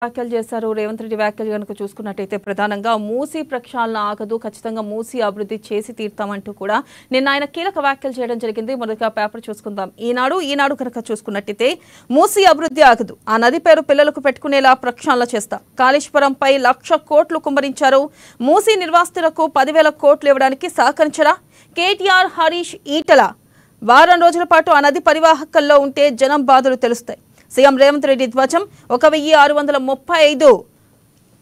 వ్యాఖ్యలు చేశారు. రేవంత్ రెడ్డి వ్యాఖ్యలు గనుక చూసుకున్నట్టయితే ప్రధానంగా మూసీ ప్రక్షాళన ఆగదు, ఖచ్చితంగా మూసీ అభివృద్ధి చేసి తీర్తామంటూ కూడా నిన్న ఆయన కీలక వ్యాఖ్యలు చేయడం జరిగింది. మొదటగా పేపర్ చూసుకుందాం. ఈనాడు కనుక చూసుకున్నట్టయితే మూసీ అభివృద్ధి ఆగదు, ఆ నది పేరు పిల్లలకు పెట్టుకునేలా ప్రక్షాళన చేస్తా, కాళేశ్వరంపై 1,00,000 కోట్లు కుమ్మరించారు, మూసీ నిర్వాసితులకు 10,000 కోట్లు ఇవ్వడానికి సహకరించరా, కేటీఆర్ హరీష్ ఈటల వారం రోజుల పాటు ఆ నది పరివాహకల్లో ఉంటే జనం బాధలు తెలుస్తాయి. సీఎం రేవంత్ రెడ్డి ధ్వజం 1,635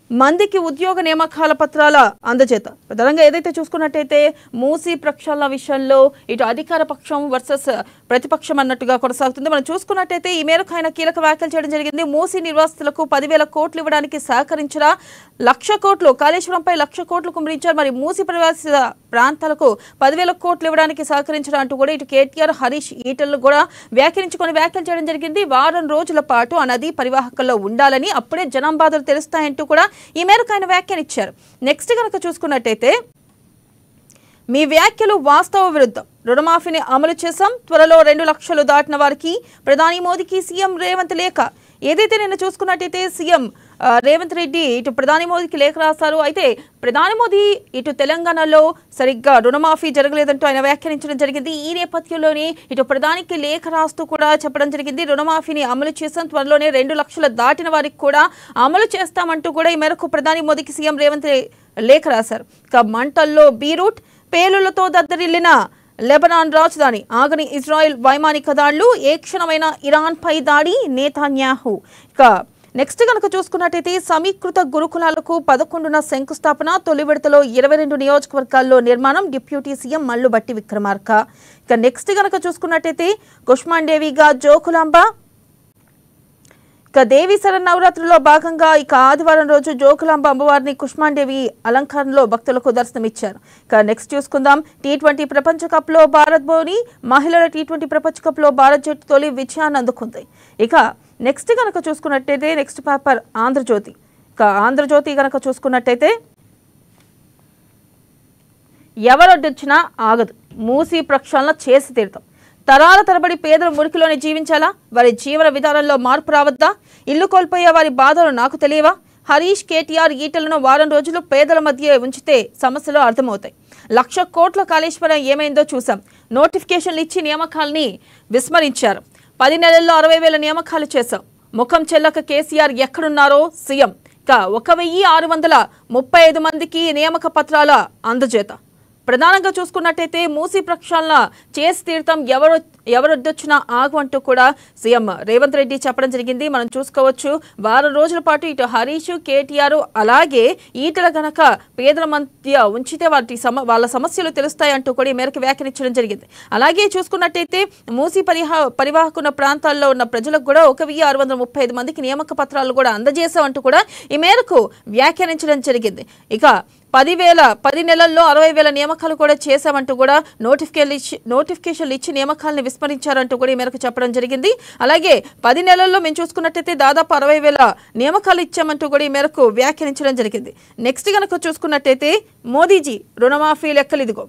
మందికి ఉద్యోగ నియామకాల పత్రాల అందజేత. ప్రధానంగా ఏదైతే చూసుకున్నట్టయితే మూసీ ప్రక్షాళన విషయంలో ఇటు అధికార పక్షం వర్సెస్ ప్రతిపక్షం అన్నట్టుగా కొనసాగుతుంది. మనం చూసుకున్నట్టయితే ఈ మేరకు ఆయన కీలక వ్యాఖ్యలు చేయడం జరిగింది. మూసీ నిర్వాసితులకు 10,000 కోట్లు ఇవ్వడానికి సహకరించరా, 1,00,000 కోట్లు కాళేశ్వరంపై 1,00,000 కోట్లు కుమ్మరించారు, మరి మూసీ ప్రవాసిత ప్రాంతాలకు 10,000 కోట్లు ఇవ్వడానికి సహకరించరా అంటూ కూడా ఇటు కేటీఆర్ హరీష్ ఈటలు కూడా వ్యాఖ్యలు చేయడం జరిగింది. వారం రోజుల పాటు ఆ నది పరివాహకంలో ఉండాలని, అప్పుడే జనం బాధలు తెలుస్తాయంటూ కూడా ఈ మేరకు ఆయన వ్యాఖ్యానించారు. నెక్స్ట్ కనుక చూసుకున్నట్టయితే మీ వ్యాఖ్యలు వాస్తవ విరుద్ధం, రుణమాఫీని అమలు చేశాం, త్వరలో 2 లక్షలు దాటిన వారికి ప్రధాని మోదీకి సీఎం రేవంత్ లేఖ. ఏదైతే నిన్న చూసుకున్నట్టయితే సీఎం రేవంత్ రెడ్డి ఇటు ప్రధాని మోదీకి లేఖ రాశారు. అయితే ప్రధాని మోదీ ఇటు తెలంగాణలో సరిగ్గా రుణమాఫీ జరగలేదంటూ ఆయన వ్యాఖ్యానించడం జరిగింది. ఈ నేపథ్యంలోనే ఇటు ప్రధానికి లేఖ రాస్తూ కూడా చెప్పడం జరిగింది. రుణమాఫీని అమలు చేస్తాం, త్వరలోనే 2 లక్షలు దాటిన వారికి కూడా అమలు చేస్తామంటూ కూడా ఈ మేరకు ప్రధాని మోదీకి సీఎం రేవంత్ లేఖ రాశారు. ఇక మంటల్లో బీరూట్, పేలుళ్లతో దద్దరిల్లిన లెబనాన్ రాజధాని, ఆగని ఇజ్రాయెల్ వైమానిక దాడులు, ఏ క్షణమైన ఇరాన్ పై దాడి నేతన్యాహు. ఇక నెక్స్ట్ కనుక చూసుకున్నట్టయితే సమీకృత గురుకులాలకు 11న శంకుస్థాపన, తొలి విడతలో 22 నియోజకవర్గాల్లో నిర్మాణం, డిప్యూటీ సీఎం మల్లుబట్టి విక్రమార్క. ఇక నెక్స్ట్ కనుక చూసుకున్నట్టయితే కుష్మాండేవిగా జోకులాంబ. ఇక దేవి శరన్నవరాత్రిలో భాగంగా ఇక ఆదివారం రోజు జోకులాంబ అమ్మవారిని కుష్మాండేవి అలంకరణలో భక్తులకు దర్శనమిచ్చారు. ఇక నెక్స్ట్ చూసుకుందాం. T20 ప్రపంచ కప్ లో భారత్ బోని మహిళల T20 ప్రపంచ కప్ లో భారత్ జట్టు తొలి విజయాన్ని అందుకుంది. ఇక నెక్స్ట్ కనుక చూసుకున్నట్టయితే నెక్స్ట్ పేపర్ ఆంధ్రజ్యోతి. ఇక ఆంధ్రజ్యోతి కనుక చూసుకున్నట్టయితే ఎవరొడ్డొచ్చినా ఆగదు, మూసీ ప్రక్షాళన చేసి తీరుతాం, తరాల తరబడి పేదలు మురికిలోనే జీవించాలా, వారి జీవన విధానంలో మార్పు రావద్దా, ఇల్లు కోల్పోయే వారి బాధలు నాకు తెలియవా, హరీష్ కేటీఆర్ ఈటలను వారం రోజులు పేదల మధ్య ఉంచితే సమస్యలు అర్థమవుతాయి, 1,00,000 కోట్ల కాళేశ్వరం ఏమైందో చూసాం, నోటిఫికేషన్లు ఇచ్చి నియామకాలని విస్మరించారు, 10 నెలల్లో 60,000 నియామకాలు చేశాం, ముఖం చెల్లక కేసీఆర్ ఎక్కడున్నారో సీఎం. ఇక 1,635 మందికి నియామక పత్రాల అందజేత. ప్రధానంగా చూసుకున్నట్టయితే మూసీ ప్రక్షాళన చేసి తీరుతాం, ఎవరొద్దొచ్చినా ఆగు అంటూ కూడా సీఎం రేవంత్ రెడ్డి చెప్పడం జరిగింది. మనం చూసుకోవచ్చు. వారం రోజుల పాటు ఇటు హరీష్ కేటీఆర్ అలాగే ఈటల గనక పేదల మధ్య ఉంచితే వాళ్ళ సమస్యలు తెలుస్తాయి అంటూ కూడా ఈ మేరకు వ్యాఖ్యానించడం జరిగింది. అలాగే చూసుకున్నట్టయితే మూసీ పరివాహకున్న ప్రాంతాల్లో ఉన్న ప్రజలకు కూడా 1,635 మందికి నియామక పత్రాలు కూడా అందజేశామంటూ కూడా ఈ మేరకు వ్యాఖ్యానించడం జరిగింది. ఇక 10 నెలల్లో 60,000 నియామకాలు కూడా చేశామంటూ కూడా నోటిఫికేషన్లు ఇచ్చి నియామకాలను విస్మరించారంటూ కూడా ఈ మేరకు చెప్పడం జరిగింది. అలాగే 10 నెలల్లో మేము చూసుకున్నట్టయితే దాదాపు 60,000 నియామకాలు ఇచ్చామంటూ కూడా ఈ మేరకు వ్యాఖ్యానించడం జరిగింది. నెక్స్ట్ కనుక చూసుకున్నట్టయితే మోదీజీ రుణమాఫీ లెక్కలు ఇదిగో,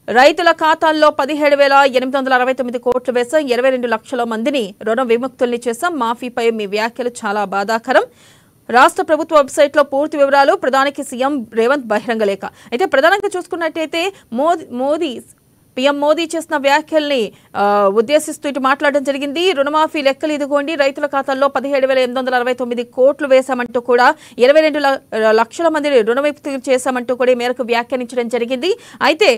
రైతుల ఖాతాల్లో 17,869 కోట్లు వేశాం, 22 లక్షల మందిని రుణ విముక్తుల్ని చేశాం, మాఫీపై మీ వ్యాఖ్యలు చాలా బాధాకరం, రాష్ట్ర ప్రభుత్వ వెబ్సైట్లో పూర్తి వివరాలు, ప్రధానికి సీఎం రేవంత్ బహిరంగ లేఖ. అయితే ప్రధానంగా చూసుకున్నట్టయితే పీఎం మోదీ చేసిన వ్యాఖ్యల్ని ఉద్దేశిస్తూ ఇటు మాట్లాడడం జరిగింది. రుణమాఫీ లెక్కలు ఇదిగోండి, రైతుల ఖాతాల్లో 17,869 కోట్లు వేశామంటూ కూడా 22 లక్షల మంది రుణవిముక్తి చేశామంటూ కూడా ఈ మేరకు వ్యాఖ్యానించడం జరిగింది. అయితే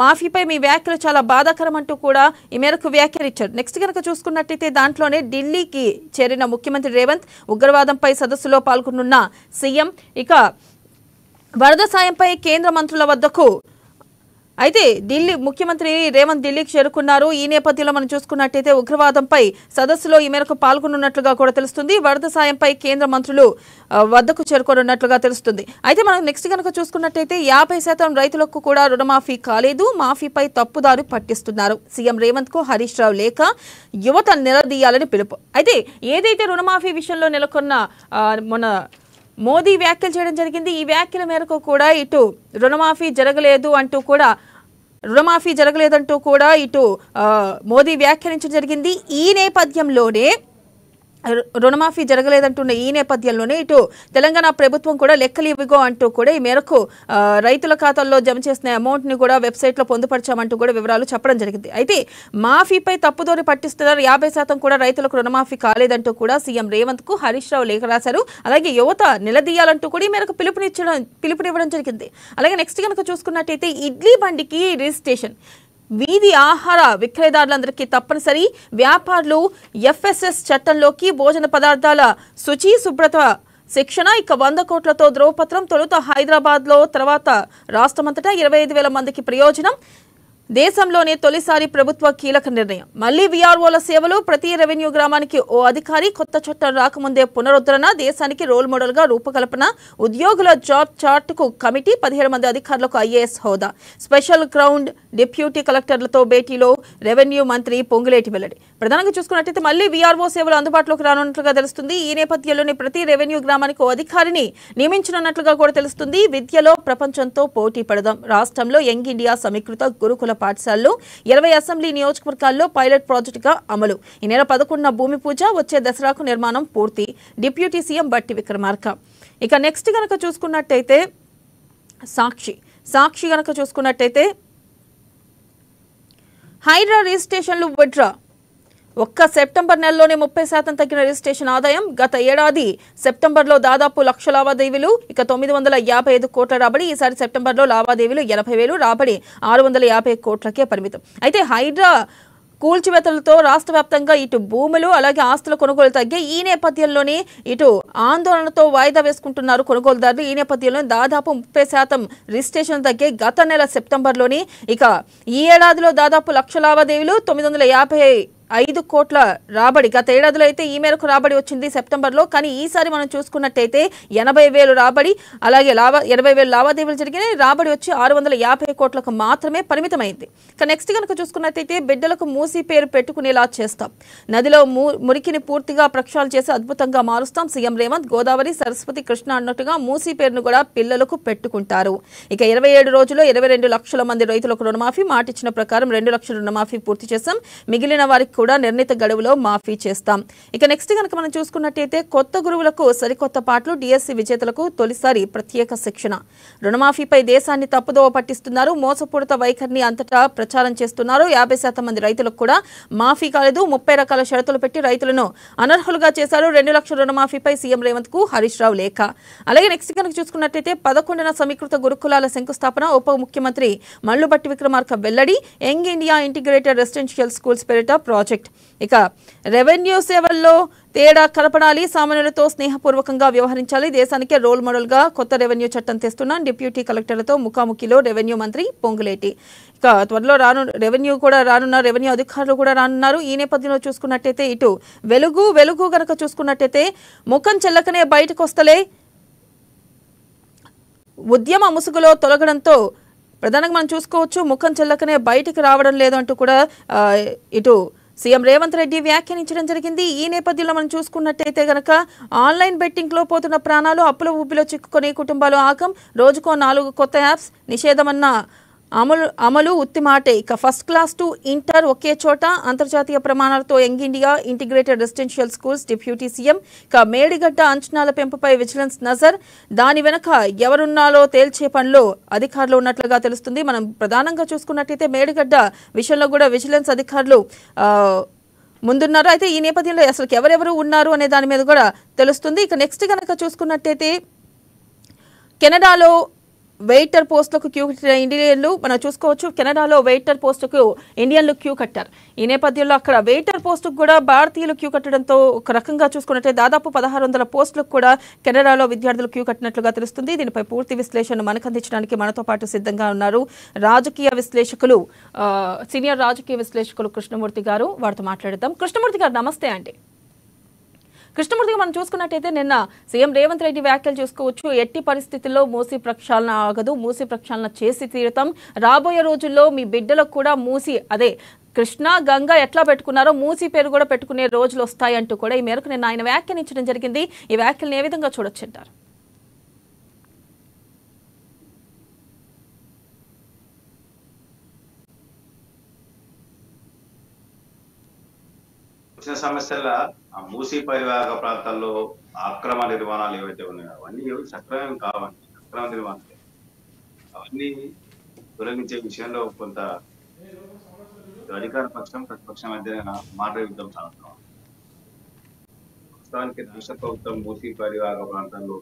మాఫీపై మీ వ్యాఖ్యలు చాలా బాధాకరం అంటూ కూడా ఈ మేరకు వ్యాఖ్యానించారు. నెక్స్ట్ కనుక చూసుకున్నట్టయితే దాంట్లోనే ఢిల్లీకి చేరిన ముఖ్యమంత్రి రేవంత్, ఉగ్రవాదంపై సదస్సులో పాల్గొనున్న సీఎం, ఇక వరద సాయంపై కేంద్ర మంత్రుల వద్దకు అయితే ముఖ్యమంత్రి రేవంత్ ఢిల్లీకి చేరుకున్నారు. ఈ నేపథ్యంలో మనం చూసుకున్నట్టయితే ఉగ్రవాదంపై సదస్సులో ఈ మేరకు పాల్గొనున్నట్లుగా కూడా తెలుస్తుంది. వరద సాయంపై కేంద్ర మంత్రులు వద్దకు చేరుకోనున్నట్లుగా తెలుస్తుంది. అయితే మనం నెక్స్ట్ కనుక చూసుకున్నట్టయితే 50% రైతులకు కూడా రుణమాఫీ కాలేదు, మాఫీపై తప్పుదారి పట్టిస్తున్నారు, సీఎం రేవంత్ కు హరీష్ రావు లేఖ, యువత నిలదీయాలని పిలుపు. అయితే ఏదైతే రుణమాఫీ విషయంలో నెలకొన్న మన మోదీ వ్యాఖ్యలు చేయడం జరిగింది. ఈ వ్యాఖ్యల మేరకు కూడా ఇటు రుణమాఫీ జరగలేదంటూ కూడా ఇటు మోదీ వ్యాఖ్యానించడం జరిగింది. ఈ నేపథ్యంలోనే రుణమాఫీ జరగలేదంటున్న ఈ నేపథ్యంలోనే ఇటు తెలంగాణ ప్రభుత్వం కూడా లెక్కలు ఇవిగో అంటూ కూడా ఈ మేరకు రైతుల ఖాతాల్లో జమ చేసిన అమౌంట్ ని కూడా వెబ్సైట్ లో పొందుపరిచామంటూ కూడా వివరాలు చెప్పడం జరిగింది. అయితే మాఫీపై తప్పుదోరి పట్టిస్తున్నారు. 50% కూడా రైతులకు రుణమాఫీ కాలేదంటూ కూడా సీఎం రేవంత్ కు హరీష్ రావు లేఖ రాశారు. అలాగే యువత నిలదీయాలంటూ కూడా ఈ మేరకు పిలుపునివ్వడం జరిగింది. అలాగే నెక్స్ట్ కనుక చూసుకున్నట్టయితే ఇడ్లీ బండికి రిజిస్ట్రేషన్, వీధి ఆహార విక్రయదారులందరికీ తప్పనిసరి, వ్యాపారులు ఎఫ్ఎస్ఎస్ చట్టంలోకి భోజన పదార్థాల శుచి శుభ్రత శిక్షణ, ఇక 100 కోట్లతో ధ్రువపత్రం, తొలుత హైదరాబాద్ లో తర్వాత రాష్ట్రమంతటా 25,000 మందికి ప్రయోజనం, దేశంలోనే తొలిసారి ప్రభుత్వ కీలక నిర్ణయం, మళ్లీ వీఆర్ఓల సేవలు, ప్రతి రెవెన్యూ గ్రామానికి ఓ అధికారి, కొత్త చట్టం రాకముందే పునరుద్ధరణ, దేశానికి రోల్ మోడల్ గా రూపకల్పన, ఉద్యోగుల జాబ్ చార్ట్ కు కమిటీ, 17 మంది అధికారులకు ఐఏఎస్ హోదా, స్పెషల్ గ్రౌండ్ డిప్యూటీ కలెక్టర్లతో భేటీలో రెవెన్యూ మంత్రి పొంగులేటి వెల్లడి. ప్రధానంగా చూసుకున్నట్లయితే మళ్లీ వీఆర్ఓ సేవలు అందుబాటులోకి రానున్నట్లుగా తెలుస్తుంది. ఈ నేపథ్యంలోనే ప్రతి రెవెన్యూ గ్రామానికి ఓ అధికారిని నియమించనున్నట్లుగా కూడా తెలుస్తుంది. విద్యలో ప్రపంచంతో పోటీ పడదాం, రాష్ట్రంలో యంగ్ ఇండియా సమీకృత గురుకుల పాఠశాలలో 20 అసెంబ్లీ నియోజకవర్గాల్లో పైలట్ ప్రాజెక్టుగా అమలు, ఈ నెల 11న భూమి పూజ, వచ్చే దసరాకు నిర్మాణం పూర్తి, డిప్యూటీ సీఎం బట్టి విక్రమార్క. ఇక నెక్స్ట్ గనక చూసుకున్నట్టయితే సాక్షి గనక చూసుకున్నట్టయితే హైడ్రా రిజిస్ట్రేషన్లు విడ్రా, ఒక్క సెప్టెంబర్ నెలలోనే 30% తగ్గిన రిజిస్ట్రేషన్ ఆదాయం, గత ఏడాది సెప్టెంబర్లో దాదాపు 1,00,000 లావాదేవీలు, ఇక 955 కోట్ల రాబడి, ఈసారి సెప్టెంబర్లో లావాదేవీలు 80,000, రాబడి 650 కోట్లకే పరిమితం. అయితే హైడ్రా కూల్చివేతలతో రాష్ట్ర వ్యాప్తంగా ఇటు భూములు అలాగే ఆస్తుల కొనుగోలు తగ్గాయి. ఈ నేపథ్యంలోనే ఇటు ఆందోళనతో వాయిదా వేసుకుంటున్నారు కొనుగోలుదారులు. ఈ నేపథ్యంలో దాదాపు 30% రిజిస్ట్రేషన్ తగ్గాయి గత నెల సెప్టెంబర్లోని. ఇక ఈ ఏడాదిలో దాదాపు 1,00,000 లావాదేవీలు, 955 కోట్ల రాబడి. గత ఏడాదిలో అయితే ఈ మేరకు రాబడి వచ్చింది సెప్టెంబర్లో, కానీ ఈసారి మనం చూసుకున్నట్టయితే 80,000 రాబడి, అలాగే 80,000 లావాదేవీలు జరిగినాయి. రాబడి వచ్చి 650 కోట్లకు మాత్రమే పరిమితమైంది. ఇక నెక్స్ట్ కనుక చూసుకున్నట్టయితే బిడ్డలకు మూసీ పేరు పెట్టుకునేలా చేస్తాం, నదిలో మురికిని పూర్తిగా ప్రక్షాళన చేసి అద్భుతంగా మారుస్తాం, సీఎం రేవంత్. గోదావరి, సరస్వతి, కృష్ణ అన్నట్టుగా మూసీ పేరును కూడా పిల్లలకు పెట్టుకుంటారు. ఇక 27 రోజుల్లో 22 లక్షల మంది రైతులకు రుణమాఫీ, మాటిచ్చిన ప్రకారం 2 లక్షల రుణమాఫీ పూర్తి చేశాం, మిగిలిన వారికి కూడా నిర్ణీత గడువులో మాఫీ చేస్తాం. ఇక నెక్స్ట్ కనుక మనం చూసుకున్నట్టయితే కొత్త గురువులకు సరికొత్త పాటలు, డిఎస్సి విజేతలకు తొలిసారి ప్రత్యేక శిక్షణ, రుణమాఫీపై దేశాన్ని తప్పుదోవ పట్టిస్తున్నారు, మోసపూరిత వైఖరిని అంతటా ప్రచారం చేస్తున్నారు, 50% మంది రైతులకు కూడా మాఫీ కాలేదు, 30 రకాల షరతులు పెట్టి రైతులను అనర్హులుగా చేశారు, 2 లక్షల రుణమాఫీపై సీఎం రేవంత్ కు హరీష్ రావు లేఖ. అలాగే నెక్స్ట్ కనుక చూసుకున్నట్టయితే 11న సమీకృత గురుకులాల శంకుస్థాపన, ఉప ముఖ్యమంత్రి మల్లుబట్టి విక్రమార్క వెల్లడి, young India integrated residential schools పేరిట ప్రాజెక్ట్. ఇక రెవెన్యూ సేవల్లో తేడా కలపడాలి, సామాన్యులతో స్నేహపూర్వకంగా వ్యవహరించాలి, దేశానికే రోల్ మోడల్ గా కొత్త రెవెన్యూ చట్టం తెస్తున్నాం, డిప్యూటీ కలెక్టర్లతో ముఖాముఖిలో రెవెన్యూ మంత్రి పొంగులేటి. ఇక త్వరలో రెవెన్యూ అధికారులు కూడా రానున్నారు. ఈ నేపథ్యంలో చూసుకున్నట్టయితే ఇటు వెలుగు గనక చూసుకున్నట్టయితే ముఖం చెల్లకనే బయటకు వస్తలే, ఉద్యమ ముసుగులో తొలగడంతో ప్రధానంగా మనం చూసుకోవచ్చు, ముఖం చెల్లకనే బయటికి రావడం లేదు అంటూ కూడా ఇటు సీఎం రేవంత్ రెడ్డి వ్యాఖ్యానించడం జరిగింది. ఈ నేపథ్యంలో మనం చూసుకున్నట్టయితే గనక ఆన్లైన్ బెట్టింగ్ లో పోతున్న ప్రాణాలు, అప్పుల ఊబిలో చిక్కుకునే కుటుంబాలు ఆగం, రోజుకో 4 కొత్త యాప్స్, నిషేధమన్న అమలు ఉత్తిమాటే. ఇక ఫస్ట్ క్లాస్ టు ఇంటర్ ఒకే చోట, అంతర్జాతీయ ప్రమాణాలతో young India integrated residential schools, deputy CM. ఇక మేడిగడ్డ అంచనాల పెంపుపై విజిలెన్స్ నజర్, దాని వెనక ఎవరున్నాలో తేల్చే పనిలో అధికారులు ఉన్నట్లుగా తెలుస్తుంది. మనం ప్రధానంగా చూసుకున్నట్టయితే మేడిగడ్డ విషయంలో కూడా విజిలెన్స్ అధికారులు ముందున్నారు. అయితే ఈ నేపథ్యంలో అసలు ఎవరెవరు ఉన్నారు అనే దాని మీద కూడా తెలుస్తుంది. ఇక నెక్స్ట్ కనుక చూసుకున్నట్టయితే కెనడాలో వెయిటర్ పోస్టులకు క్యూ కట్టిన ఇండియన్లు మనం చూసుకోవచ్చు. కెనడాలో వెయిటర్ పోస్టుకు ఇండియన్లు క్యూ కట్టారు. ఈ నేపథ్యంలో అక్కడ వెయిటర్ పోస్టుకు కూడా భారతీయులు క్యూ కట్టడంతో ఒక రకంగా చూసుకున్నట్టే దాదాపు 1600 పోస్టులకు కూడా కెనడాలో విద్యార్థులు క్యూ కట్టినట్లుగా తెలుస్తుంది. దీనిపై పూర్తి విశ్లేషణ మనకు అందించడానికి మనతో పాటు సిద్ధంగా ఉన్నారు సీనియర్ రాజకీయ విశ్లేషకులు కృష్ణమూర్తి గారు. వారితో మాట్లాడదాం. కృష్ణమూర్తి గారు నమస్తే అండి. కృష్ణమూర్తిగా మనం చూసుకున్నట్టయితే నిన్న సీఎం రేవంత్ రెడ్డి వ్యాఖ్యలు చూసుకోవచ్చు. ఎట్టి పరిస్థితుల్లో మూసీ ప్రక్షాళన ఆగదు, మూసీ ప్రక్షాళన చేసి తీరుతాం, రాబోయే రోజుల్లో మీ బిడ్డలకు కూడా కృష్ణా గంగా ఎట్లా పెట్టుకున్నారో మూసీ పేరు కూడా పెట్టుకునే రోజులు వస్తాయంటూ కూడా ఈ మేరకు నిన్న ఆయన వ్యాఖ్యానించడం జరిగింది. ఈ వ్యాఖ్యలను ఏ విధంగా చూడొచ్చంటారు? వచ్చిన సమస్యల ఆ మూసీ పరివాహక ప్రాంతాల్లో అక్రమ నిర్మాణాలు ఏవైతే ఉన్నాయో అవన్నీ సక్రమం కావండి. అక్రమ నిర్మాణాలు అవన్నీ తొలగించే విషయంలో కొంత అధికార పక్షం ప్రతిపక్షం మధ్య మాట యుద్ధం సాగుతాం. వాస్తవానికి రాష్ట్ర ప్రభుత్వం మూసీ పరివాహక ప్రాంతాల్లో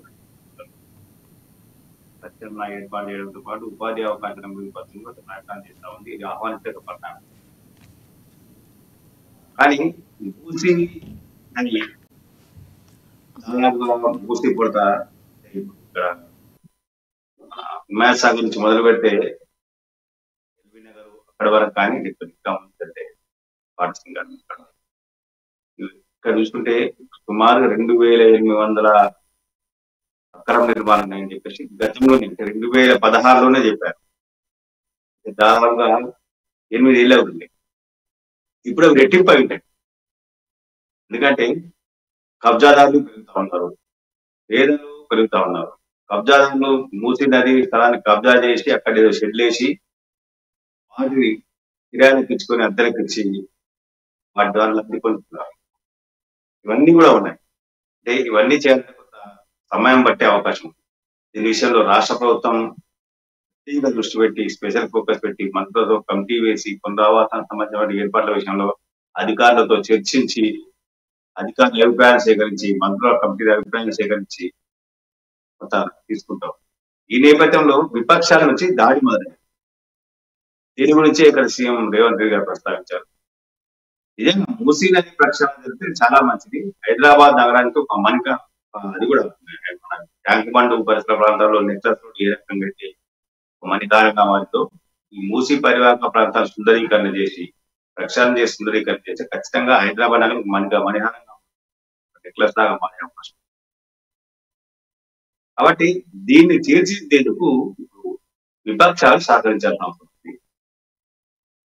ప్రత్యామ్నాయ ఏర్పాటు చేయడంతో పాటు ఉపాధి అవకాశాల పద్ధతిలో ప్రయత్నం చేస్తా ఉంది. ఇది ఆహ్వానించక పట్టాలి. కానీ మూసీ అని దాదాపుగా మూసీ పుడత ఇక్కడ హిమాయత్ సాగర్ నుంచి మొదలు పెడితే అక్కడి వరకు కానీ ఇక్కడ చూసుకుంటే సుమారు 2800 అక్రమ నిర్మాణం ఉన్నాయని చెప్పేసి గతంలోనే 2016లోనే చెప్పారు. దాదాపుగా 8 ఏళ్ళు అవుతుంది. ఇప్పుడు అవి రెట్టింపు అయి ఉంటాయి. ఎందుకంటే కబ్జాదారులు పెరుగుతా ఉన్నారు, పేదలు పెరుగుతా ఉన్నారు. కబ్జాదారులు మూసీ నది స్థలాన్ని కబ్జా చేసి అక్కడ ఏదో షెడ్లు వేసి వాటిని కిరాయిలకు ఇచ్చుకొని అద్దెలకు ఇచ్చి వాటి ద్వారా లబ్ధి పొందుతున్నారు. ఇవన్నీ కూడా ఉన్నాయి. అంటే ఇవన్నీ చేయాలంటే కొంత సమయం పట్టే అవకాశం ఉంది. దీని విషయంలో రాష్ట్ర ప్రభుత్వం దృష్టి పెట్టి స్పెషల్ ఫోకస్ పెట్టి మంత్రులతో కమిటీ వేసి పునరావాసానికి సంబంధించిన ఏర్పాట్ల విషయంలో అధికారులతో చర్చించి అధికారుల అభిప్రాయాలు సేకరించి మంత్రుల కమిటీ అభిప్రాయాలు సేకరించి కొంత తీసుకుంటాం. ఈ నేపథ్యంలో విపక్షాల నుంచి దాడి మొదలైంది. దీని గురించి ఇక్కడ సీఎం రేవంత్ రెడ్డి గారు ప్రస్తావించారు. నిజంగా మూసీ నది ప్రక్షాళన జరిగితే చాలా మంచిది. హైదరాబాద్ నగరానికి ఒక మనిక అది కూడా ట్యాంక్ బండ్ పరిసర ప్రాంతాల్లో నెక్లెస్ రోడ్ ఏ రకంగా పెట్టి మణికారంగా వారితో ఈ మూసీ పరివాహక ప్రాంతాలు సుందరీకరణ చేసి ప్రక్షాళన చేసి సుందరీకరణ చేసి ఖచ్చితంగా హైదరాబాద్ నగరం మణిహారంగా నెక్లెస్ లాగా మారే అవకాశం. కాబట్టి దీన్ని తీర్చిదిద్దేందుకు విపక్షాలు సహకరించాల్సిన అవసరం ఉంది.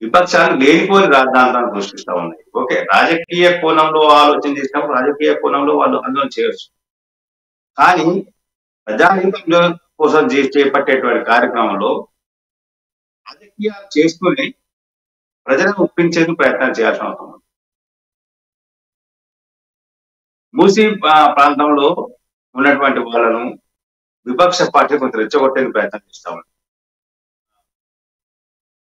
విపక్షాలు లేనిపోని రాజధాంతాన్ని సృష్టిస్తా ఉన్నాయి. ఓకే, రాజకీయ కోణంలో ఆలోచన చేసినప్పుడు రాజకీయ కోణంలో వాళ్ళు ఆందోళన చేయవచ్చు. కానీ ప్రజాహితం కోసం చేపట్టేటువంటి కార్యక్రమంలో రాజకీయాలు చేసుకుని ప్రజలను ఒప్పించేందుకు ప్రయత్నం చేయాల్సిన అవసరం ఉంది. మూసీ ప్రాంతంలో ఉన్నటువంటి వాళ్ళను విపక్ష పార్టీ కొంత రెచ్చగొట్టేందుకు ప్రయత్నం చేస్తా ఉంది.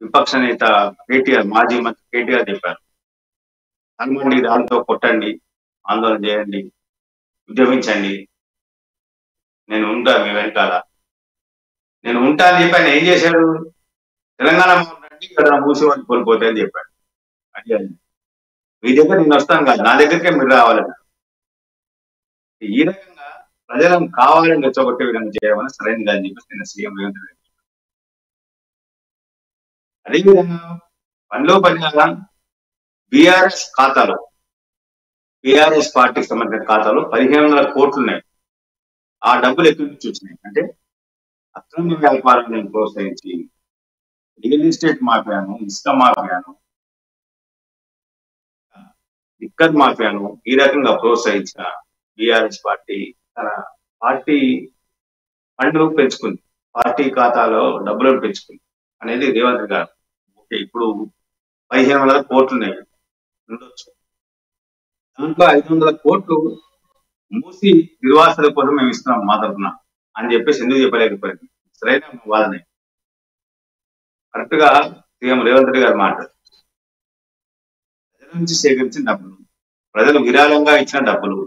విపక్ష నేత కేటీఆర్, మాజీ మంత్రి కేటీఆర్ చెప్పారు, హనుమండి దాంతో కొట్టండి, ఆందోళన చేయండి, ఉద్యమించండి, నేను ఉంటా మీ వెనకాల, నేను ఉంటా అని చెప్పి ఆయన ఏం చేశాడు? తెలంగాణ ఇక్కడ మూసి వాళ్ళు కోల్పోతే అని చెప్పాడు. అడిగాను, మీ దగ్గర నేను వస్తాను కాదు, నా దగ్గరికే మీరు రావాలని. ఈ రకంగా ప్రజలను కావాలని రెచ్చగొట్టే విధంగా చేయమని సరైనది అని చెప్పేసి నేను సీఎం రేవంత్ రెడ్డి. అదేవిధంగా పనిలో పనిగా బీఆర్ఎస్ ఖాతాలో, బీఆర్ఎస్ పార్టీకి సంబంధించిన ఖాతాలో 1500 కోట్లు ఉన్నాయి. ఆ డబ్బులు ఎక్కడి నుంచి వచ్చినాయి అంటే అక్రమ వ్యాపారాలను ప్రోత్సహించి రియల్ ఎస్టేట్ మాఫియాను, ఇసుక మాఫియాను, లిక్కర్ మాఫియాను ఈ రకంగా ప్రోత్సహించిన బీఆర్ఎస్ పార్టీ తన పార్టీ ఫండ్లు పెంచుకుంది, పార్టీ ఖాతాలో డబ్బులను పెంచుకుంది అనేది రేవంత్ రెడ్డి గారు. ఓకే, ఇప్పుడు 1500 కోట్లు ఉన్నాయి ఉండొచ్చు, దాంట్లో 500 కోట్లు మూసి నిర్వాసుల కోసం మేము ఇస్తున్నాం మా తరఫున అని చెప్పేసి ఎందుకు చెప్పలేకపోయింది? సరైన వాదనే. కరెక్ట్ గా సీఎం రేవంత్ రెడ్డి గారు మాట్లాడారు. ప్రజల నుంచి సేకరించిన డబ్బులు, ప్రజలు విరాళంగా ఇచ్చిన డబ్బులు,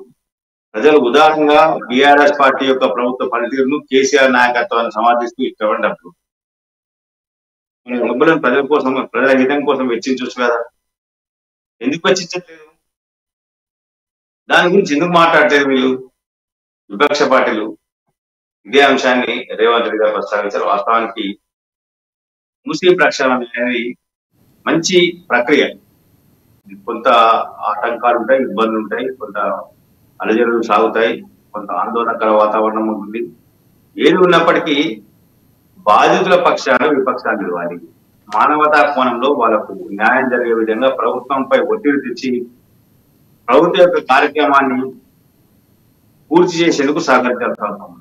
ప్రజలు ఉదారంగా బీఆర్ఎస్ పార్టీ యొక్క ప్రభుత్వ పనితీరును కేసీఆర్ నాయకత్వాన్ని సమర్థిస్తూ ఇచ్చిన డబ్బులు, డబ్బులను ప్రజల కోసం, ప్రజల హితం కోసం వెచ్చించవచ్చు కదా, ఎందుకు వెచ్చించట్లేదు? దాని గురించి ఎందుకు మాట్లాడలేదు వీళ్ళు విపక్ష పార్టీలు? ఇదే అంశాన్ని రేవంత్ రెడ్డి గారు ప్రస్తావించారు. వాస్తవానికి మూసీ ప్రక్షాళన అనేది మంచి ప్రక్రియ. కొంత ఆటంకాలు ఉంటాయి, ఇబ్బందులు ఉంటాయి, కొంత అలజడులు సాగుతాయి, కొంత ఆందోళనకర వాతావరణం ఉంటుంది. ఏది ఉన్నప్పటికీ బాధితుల పక్షాన విపక్షాలు నిలవాలి. మానవతా కోణంలో వాళ్ళకు న్యాయం జరిగే విధంగా ప్రభుత్వంపై ఒత్తిడి తెచ్చి ప్రభుత్వ యొక్క కార్యక్రమాన్ని పూర్తి చేసేందుకు సహకరించాల్సిన అవసరం.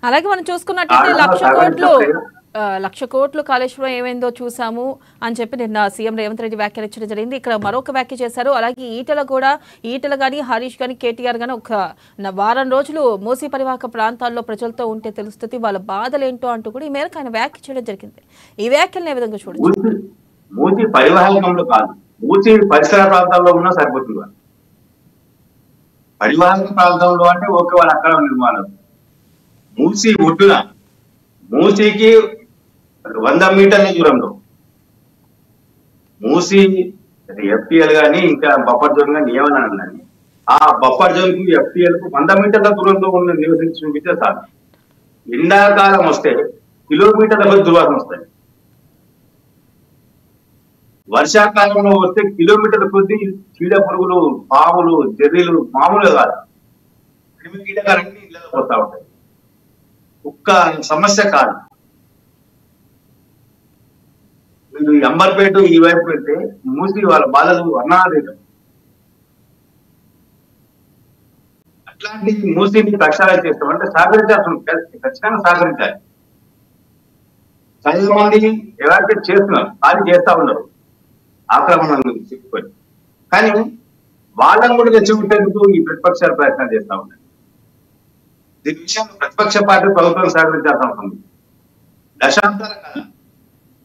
అలాగే మనం చూసుకున్నట్లయితే 1,00,000 కోట్లు 1,00,000 కోట్లు కాళేశ్వరం ఏమైందో చూసాము అని చెప్పి నిన్న సీఎం రేవంత్ రెడ్డి వ్యాఖ్యానించడం జరిగింది. ఇక్కడ మరొక వ్యాఖ్య చేశారు. అలాగే ఈటల కానీ హరీష్ కానీ కేటీఆర్ కానీ ఒక వారం రోజులు మూసీ పరివాహక ప్రాంతాల్లో ప్రజలతో ఉంటే తెలుస్తుంది వాళ్ళ బాధలేంటో అంటూ కూడా ఈ మేరకు ఆయన వ్యాఖ్య చేయడం జరిగింది. ఈ వ్యాఖ్యలను ఏ విధంగా చూడొచ్చు? మూసీ పరివాహకంలో కాదు, మూసీ పరిసర ప్రాంతాల్లో ఉన్నా సరిపోతుంది. పరివాహక ప్రాంతంలో అంటే ఓకే, వాళ్ళ అక్కడ నిర్మాణం. మూసీ ఒడ్డున, మూసీకి 100 మీటర్ల దూరంలో మూసీ ఎఫ్టీఎల్ గానీ ఇంకా బఫర్ జోన్ గానీ ఏమన్నా కానీ ఆ బఫర్ జోన్ కు ఎఫ్టీఎల్ కు 100 మీటర్ల దూరంలో ఉన్న నివసించి చూపిస్తే చాలు. ఎండాకాలం వస్తే కిలోమీటర్ల దుర్వాసన వస్తాయి. వర్షాకాలంలో వస్తే కిలోమీటర్ల కొద్ది చీడ పురుగులు, పాములు, జర్రీలు మామూలుగా కాదు, క్రిమి కీటకాలన్నీ ఇళ్ళకి వస్తూ ఉంటాయి. ఒక్క సమస్య కాదు. మీరు అంబర్పేట ఈ వైపు పెడితే మూసి వాళ్ళ బాధలు అన్నాదేటం. అట్లాంటి మూసిని ప్రక్షాళన చేస్తామంటే సహకరించాల్సి ఖచ్చితంగా సహకరించాలి. చాలా మంది ఎవాక్యుయేట్ చేస్తున్నారు, ఖాళీ చేస్తా ఉన్నారు ఆక్రమణ చిక్కుకొని. కానీ వాళ్ళని కూడా తెచ్చుకుంటేందుకు ఈ ప్రతిపక్షాలు ప్రయత్నం చేస్తా ఉన్నాయి. దీని విషయంలో ప్రతిపక్ష పార్టీ ప్రభుత్వం సహకరించాల్సి ఉంటుంది. దశాబ్దాల కాలం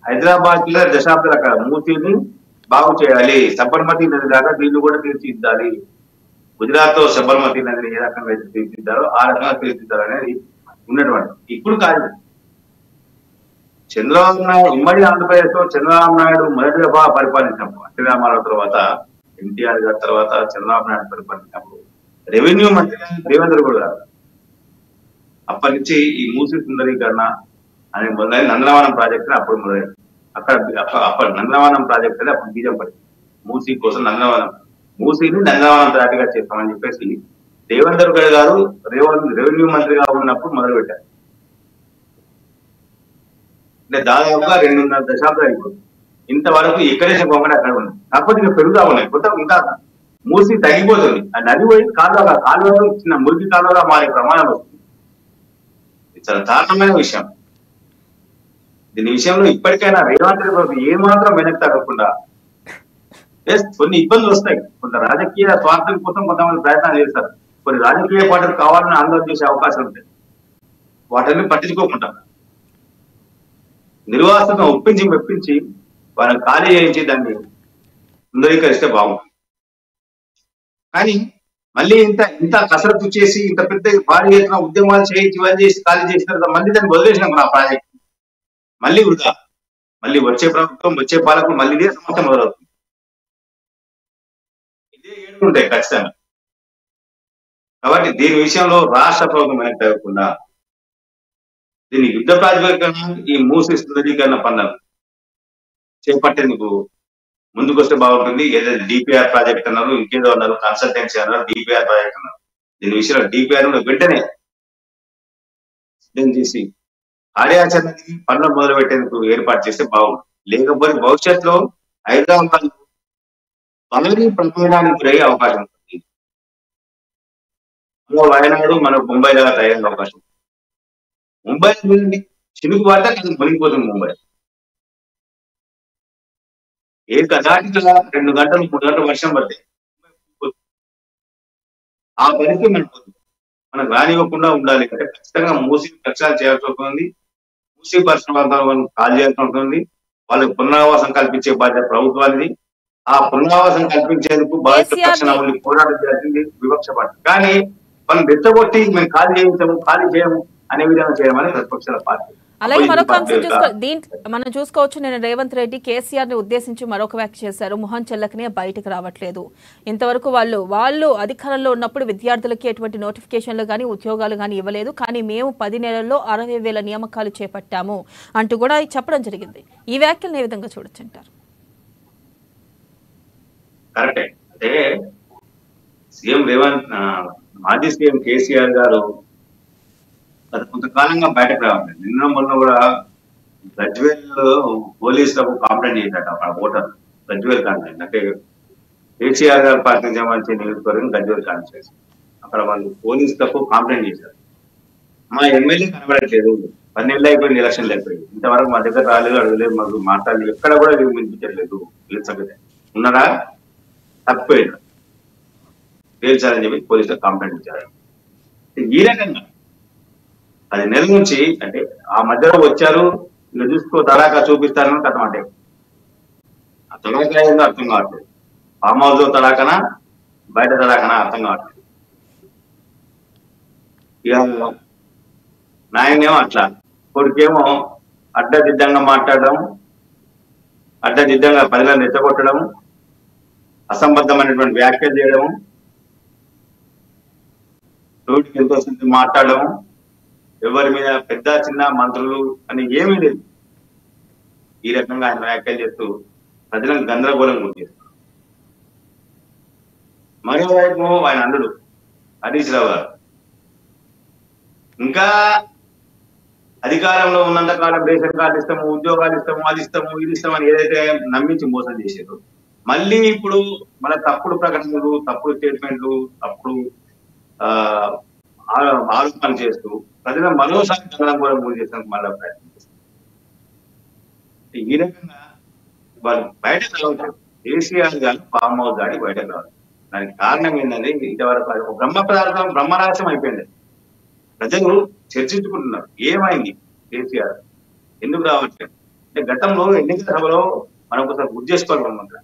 హైదరాబాద్ లో దశాబ్దాల కాలం మూసీని బాగు చేయాలి, సబర్మతి నది దాకా దీన్ని కూడా తీర్చిదిద్దాలి. గుజరాత్ లో సబర్మతి నదిని ఏ రకంగా అయితే తీర్చిదిద్దారో ఆ రకంగా తీర్చిదిద్దారు అనేది ఉన్నటువంటి. ఇప్పుడు కాదు, చంద్రబాబు నాయుడు ఉమ్మడి ఆంధ్రప్రదేశ్ లో చంద్రబాబు నాయుడు మొదటిగా పరిపాలించినప్పుడు, ఎన్టీ రామారావు తర్వాత ఎన్టీఆర్ గారి తర్వాత చంద్రబాబు నాయుడు పరిపాలించినప్పుడు రెవెన్యూ మంత్రిగా దేవేంద్ర గౌడ్ గారు అప్పటి నుంచి ఈ మూసీ సుందరీకరణ అనే మొదలైన నందనవనం ప్రాజెక్ట్ అప్పుడు మొదలైంది. అప్పుడు నందనవనం ప్రాజెక్ట్ అనేది అప్పుడు బీజం పడింది. మూసీ కోసం మూసీని నందనవనం ప్రాజెక్టుగా చేస్తామని చెప్పేసి దేవేంద్ర గౌడ్ గారు రెవెన్యూ మంత్రిగా ఉన్నప్పుడు మొదలు పెట్టారు. అంటే దాదాపుగా 2.5 దశాబ్దాలు అయిపోతుంది. ఇంతవరకు ఎక్కడేసిన కొంగడ అక్కడ ఉంది. కాకపోతే ఇంకా పెరుగుతా ఉన్నాయి. కొత్త ఇంకా మూసి తగ్గిపోతుంది. ఆ నది పోయి కాలువలో చిన్న మురికి కాలువగా మారే ప్రమాదం వస్తుంది. ఇది చాలా దారుణమైన విషయం. దీని విషయంలో ఇప్పటికైనా రేవంత్ రెడ్డి ఏమాత్రం వెనక్కి తగ్గకుండా, కొన్ని ఇబ్బందులు వస్తాయి. కొంత రాజకీయ స్వార్థం కోసం కొంతమంది ప్రయత్నాలు చేస్తారు. కొన్ని రాజకీయ పార్టీలు కావాలని ఆందోళన చేసే అవకాశం ఉంటాయి. వాటిని పట్టించుకోకుండా నిర్వాసితం మెప్పించి వాళ్ళని ఖాళీ చేయించి దాన్ని సుందరీకరిస్తే బాగుంటుంది. కానీ మళ్ళీ ఇంత కసరత్తు చేసి ఇంత పెద్ద భారీ ఎత్తున ఉద్యమాలు చేసి ఖాళీ చేసిన తర్వాత మళ్ళీ దాన్ని వదిలేసినాం మన ప్రాజెక్ట్. మళ్ళీ వృధా. మళ్ళీ వచ్చే ప్రభుత్వం, వచ్చే పాలకులు మళ్ళీ ఇదే సమస్య మొదలవుతుంది. ఇదే ఏడుకుంటాయి ఖచ్చితంగా. కాబట్టి దీని విషయంలో రాష్ట్ర ప్రభుత్వం వెనక్కి తగ్గకుండా దీన్ని యుద్ధ ప్రాతిపదికన ఈ మూసీ సుందరీకరణ పనులను చేపట్టేందుకు ముందుకు వస్తే బాగుంటుంది. ఏదైతే డిపిఆర్ ప్రాజెక్ట్ అన్నారు, ఇంకేదో అన్నారు, కన్సల్టెన్సీ అన్నారు, డిపిఆర్ ప్రాజెక్ట్ అన్నారు. దీని విషయంలో డిపిఆర్ వెంటనే సిద్ధం చేసి కార్యాచరణకి పనులు మొదలు పెట్టేందుకు ఏర్పాటు చేస్తే బాగుంటుంది. లేకపోతే భవిష్యత్తులో హైదరాబాద్ భారీ ప్రమాదానికి గురయ్యే అవకాశం ఉంటుంది. మన వయనాడు మన ముంబై లాగా తయారయ్యే అవకాశం. ముంబై చినుకు పడితే అది మునిగిపోతుంది. ముంబై కదాటిగా 2 గంటలు 3 గంటలు వర్షం పడితే ఆ పరిస్థితి మనకు రానివ్వకుండా ఉండాలి. అంటే ఖచ్చితంగా మూసీ ప్రక్షాళన చేయాల్సి ఉంటుంది. మూసీ పరిసర ప్రాంతాలను కాల్ చేయాల్సి ఉంటుంది. వాళ్ళకి పునరావాసం కల్పించే బాధ్యత ప్రభుత్వానికి. ఆ పునరావాసం కల్పించేందుకు బాధ్యత తక్షణ పోరాటం చేయాల్సింది వివక్ష పార్టీ. కానీ మనం రెచ్చగొట్టి మేము ఖాళీ చేయము అనే విధంగా చేయమని ప్రతిపక్షాల పార్టీ. అలాగే మరొక అంశం మనం చూసుకోవచ్చు. నేను రేవంత్ రెడ్డి కేసీఆర్ ని ఉద్దేశించి మరొక వ్యాఖ్య చేశారు. మొహం చెల్లకనే బయటకు రావట్లేదు. ఇంతవరకు వాళ్ళు అధికారంలో ఉన్నప్పుడు విద్యార్థులకి ఎటువంటి నోటిఫికేషన్లు కానీ ఉద్యోగాలు కానీ ఇవ్వలేదు. కానీ మేము 10 నెలల్లో 60,000 నియామకాలు చేపట్టాము అంటూ కూడా చెప్పడం జరిగింది. ఈ వ్యాఖ్యలను ఏ విధంగా చూడొచ్చు అంటారు? కరెక్టే. అంటే మాజీ సీఎం కేసీఆర్ గారు అది కొంతకాలంగా బయటకు రావాలి. నిన్న మొన్న కూడా గజ్వేల్ పోలీసులకు కంప్లైంట్ చేశాడు అక్కడ ఓటర్. గజ్వేల్ కాన్స్టిట్యూన్సీ అంటే కేసీఆర్ గారు పార్టీ సంబంధించిన నియోజకవర్గం గజ్వేల్ కాన్స్టిట్యూన్సీ. అక్కడ వాళ్ళు పోలీసులకు కంప్లైంట్ చేశారు. మా ఎమ్మెల్యే కనబడట్లేదు, 10 నెలలు అయిపోయింది, ఎలక్షన్లు అయిపోయింది, ఇంతవరకు మా దగ్గర రాలేదు, అడగలేదు, మాకు మాట్లాడలేదు, ఎక్కడ కూడా వినిపించలేదు. సంగతి ఉన్నారా? తప్పిపోయింది, తేల్చాలని చెప్పి పోలీసులు కంప్లైంట్ ఇచ్చారు. ఈ రకంగా 10 నెలల నుంచి అంటే ఆ మధ్యలో వచ్చారు, ఇలా చూసుకో తడాకా చూపిస్తారని కథ అంటే ఆ తడాకా ఏందో అర్థం కావట్లేదు. ఫామ్ హౌస్ లో తడాకనా బయట తడాకనా అర్థం కావట్లేదు. ఇక నాయనేమో అట్లా, కొడుకేమో అడ్డదిడ్డంగా మాట్లాడడం, అడ్డదిడ్డంగా ప్రజలను రెచ్చగొట్టడం, అసంబద్ధమైనటువంటి వ్యాఖ్యలు చేయడం, నోటికి ఎంతో మాట్లాడడం, ఎవరి మీద పెద్ద చిన్న మంత్రులు అని ఏమీ లేదు. ఈ రకంగా ఆయన వ్యాఖ్యలు చేస్తూ ప్రజలను గందరగోళం గురి చేస్తారు. మరోవైపు ఆయన అల్లుడు హరీష్ రావు గారు ఇంకా అధికారంలో ఉన్నంత కాలం రేషన్ కార్డు ఇస్తాము, ఉద్యోగాలు ఇస్తాము, అది ఇస్తాము, ఇది ఇస్తామని ఏదైతే నమ్మించి మోసం చేశారు, మళ్ళీ ఇప్పుడు మన తప్పుడు ప్రకటనలు, తప్పుడు స్టేట్మెంట్లు, తప్పుడు ఆరోపణలు చేస్తూ ప్రజలను మరోసారి గందరగోళం గురి చేస్తానికి మళ్ళీ ప్రయత్నం చేస్తారు. ఈ రకంగా వాళ్ళు బయటకు రావట్లేదు. కేసీఆర్ గారు ఫామ్ హౌస్ దాడి బయటకు రావాలి. దానికి కారణం ఏంటంటే ఇంతవరకు బ్రహ్మరహస్యం అయిపోయింది. ప్రజలు చర్చించుకుంటున్నారు ఏమైంది కేసీఆర్ ఎందుకు రావట్లేదు అంటే. గతంలో ఎన్నికల సభలో మనం ఒకసారి గుర్తు చేసుకోవాలన్నమాట.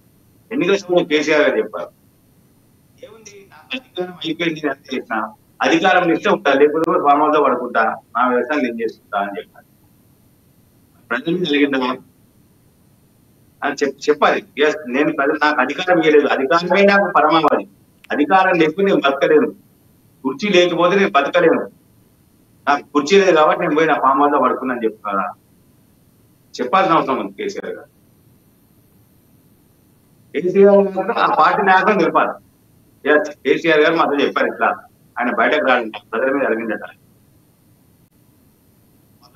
ఎన్నికల సభలో కేసీఆర్ గారు చెప్పారు, ఏముంది నాకు అధికారం అయిపోయింది అని చేసిన అధికారం ఇస్తే ఉంటా, లేకపోతే ఫామ్ హౌస్ లో పడుకుంటా, నా వ్యవసాయం నేను చేసుకుంటా అని చెప్పారు. ప్రజలు జరిగిందా అని చెప్పాలి. నేను నాకు అధికారం ఇవ్వలేదు, అధికారమే నాకు పరమావధి, అధికారం లేకపోతే నేను బతకలేను, కుర్చీ లేకపోతే నేను బతకలేను, నాకు కుర్చీ లేదు కాబట్టి నేను పోయి నా ఫామ్ హౌస్ లో పడుకున్నాను చెప్తున్నారా? చెప్పాల్సిన అవసరం ఉంది కేసీఆర్ గారు. కేసీఆర్ గారు ఆ పార్టీ నాయకులను తెలిపాలి. కేసీఆర్ గారు మాతో చెప్పారు ఇట్లా, ఆయన బయటకు రాడంట, ప్రజల మీద అడిగిందట,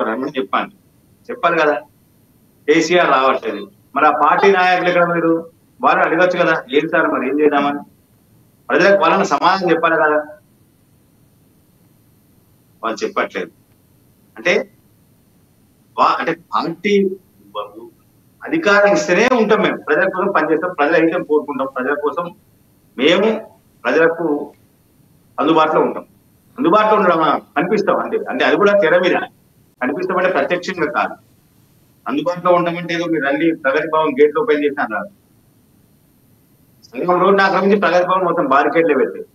రమ్మని చెప్పాలి కదా. కేసీఆర్ రావట్లేదు, మరి ఆ పార్టీ నాయకులు ఇక్కడ మీరు వారు అడగచ్చు కదా, ఏం సార్ మరి ఏం చేద్దామని, ప్రజలకు వాళ్ళని సమాధానం చెప్పాలి కదా. వాళ్ళు చెప్పట్లేదు. అంటే పార్టీ అధికారం ఇస్తేనే ఉంటాం, మేము ప్రజల కోసం పనిచేస్తాం, ప్రజల అయితే కోరుకుంటాం, ప్రజల కోసం మేము ప్రజలకు అందుబాటులో ఉంటాం. అందుబాటులో ఉండడం కనిపిస్తాం అంతే. అంటే అది కూడా తెర మీద కనిపిస్తామంటే ప్రత్యక్షంగా కాదు. అందుబాటులో ఉండమంటే ఏదో మీరు రండి ప్రగతి భవన్ గేట్లు ఓపెన్ చేసి అన్నారు, సగం రోడ్డు ఆక్రమించి ప్రగతి భవన్ మొత్తం బారికేడ్లే పెట్టారు.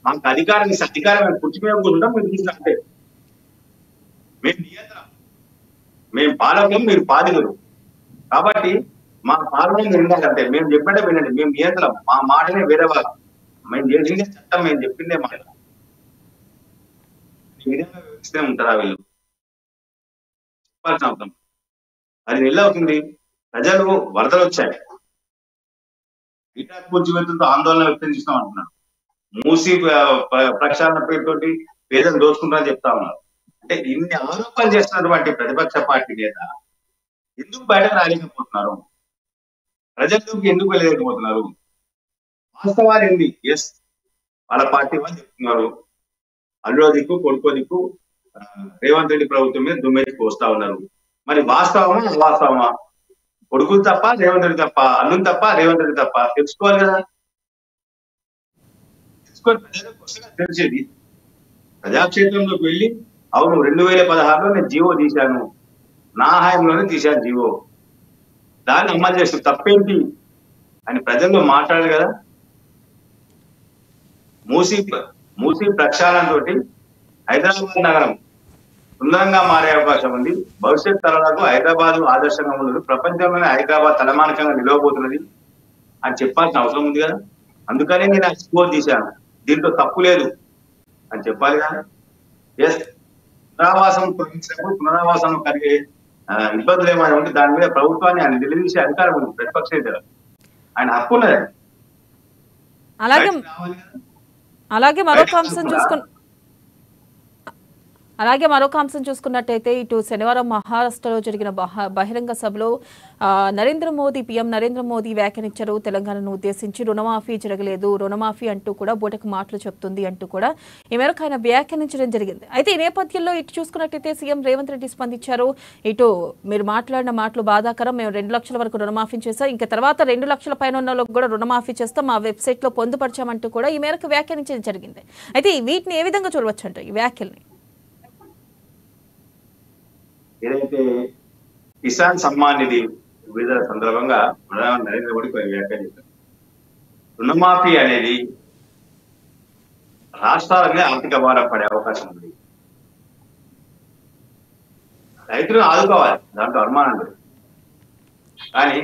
మాకు అధికారం ఇస్తే అధికారం మేము కుర్చీ మీద కూర్చుంటాం, మీరు చూసినట్టే. మేము నియంత్రణ, మేము పాలకులం, మీరు పాలకులు, కాబట్టి మా పాలన వినాలంటే మేము చెప్పంటే వినండి, మేము నియంత్రణ, మా మాటనే వేరే వాళ్ళు, మేము చేసిందే చట్టం, మేము చెప్పిందే మాట. ఈ విధంగా వ్యవస్థే ఉంటారా వీళ్ళు? చెప్పాల్సిన అవసరం. అది నెల అవుతుంది, ప్రజలు వరదలు వచ్చాయి, కూర్చివేతలతో ఆందోళన వ్యక్తం చేస్తాం అంటున్నారు, మూసి ప్రక్షాళన పేరుతోటి పేదలు దోచుకుంటారని చెప్తా ఉన్నారు. అంటే ఇన్ని ఆరోపణలు చేస్తున్నటువంటి ప్రతిపక్ష పార్టీ నేత ఎందుకు బయటకు రాలేకపోతున్నారు? ప్రజల్లోకి ఎందుకు వెళ్ళలేకపోతున్నారు? వాస్తవాలు ఏంటి? ఎస్, వాళ్ళ పార్టీ వాళ్ళు చెప్తున్నారు, అల్లుడో దిక్కు కొడుకో దిక్కు రేవంత్ రెడ్డి ప్రభుత్వం మీద దుమ్మెత్తికి వస్తా ఉన్నారు. మరి వాస్తవమా అవాస్తవమా? కొడుకులు తప్ప రేవంత్ రెడ్డి తప్ప, అల్లుని తప్ప రేవంత్ రెడ్డి తప్ప తెలుసుకోవాలి కదా. తెలుసుకొని ప్రజలకు వస్తేగా తెలిసేది. ప్రజాక్షేత్రంలోకి వెళ్ళి అవును 2016లో నేను జీవో తీశాను, నా హయాంలోనే తీశాను జీవో, దాన్ని అమలు చేస్తూ తప్పేంటి అని ప్రజల్లో మాట్లాడారు కదా. మూసి ప్రక్షాళనతో హైదరాబాద్ నగరం సుందరంగా మారే అవకాశం ఉంది. భవిష్యత్ తరాలకు హైదరాబాద్ ఆదర్శంగా ఉన్నది, ప్రపంచంలోనే హైదరాబాద్ తలమానికంగా నిలవబోతున్నది అని చెప్పాల్సిన అవసరం ఉంది కదా. అందుకనే నేను స్కోర్ తీశాను, దీంట్లో తప్పు లేదు అని చెప్పాలి కదా. ఎస్, పునరావాసం తొలగించినప్పుడు పునరావాసం కలిగే ఇబ్బందులు ఏమైనా ఉంటే దాని మీద ప్రభుత్వాన్ని ఆయన నిలదీసే అధికారం ఉంది ప్రతిపక్ష నేతలు, ఆయన హక్కు ఉన్నది. అలాగే మరొక అంశం చూసుకుని అలాగే మరొక అంశం చూసుకున్నట్టయితే ఇటు శనివారం మహారాష్ట్రలో జరిగిన బహిరంగ సభలో పీఎం నరేంద్ర మోదీ వ్యాఖ్యానించారు. తెలంగాణను ఉద్దేశించి రుణమాఫీ జరగలేదు, రుణమాఫీ అంటూ కూడా బూటకు మాటలు చెప్తుంది అంటూ కూడా ఈ మేరకు ఆయన వ్యాఖ్యానించడం జరిగింది. అయితే ఈ నేపథ్యంలో ఇటు చూసుకున్నట్టయితే సీఎం రేవంత్ రెడ్డి స్పందించారు. ఇటు మీరు మాట్లాడిన మాటలు బాధాకరం, మేము 2 లక్షల వరకు రుణమాఫీ చేస్తాం, ఇంకా తర్వాత 2 లక్షల పైన ఉన్న వాళ్ళకు కూడా రుణమాఫీ చేస్తాం, మా వెబ్సైట్లో పొందుపరిచామంటూ కూడా ఈ మేరకు వ్యాఖ్యానించడం జరిగింది. అయితే వీటిని ఏ విధంగా చూడవచ్చు అంటే ఈ వ్యాఖ్యల్ని? ఏదైతే కిసాన్ సమ్మాన్ నిధి విడుదల సందర్భంగా ప్రధాని నరేంద్ర మోడీ వ్యాఖ్యానించారు. రుణమాఫీ అనేది రాష్ట్రాలనే ఆర్థిక భారం పడే అవకాశం ఉంది. రైతులను ఆదుకోవాలి, దాంట్లో అనుమానం లేదు. కానీ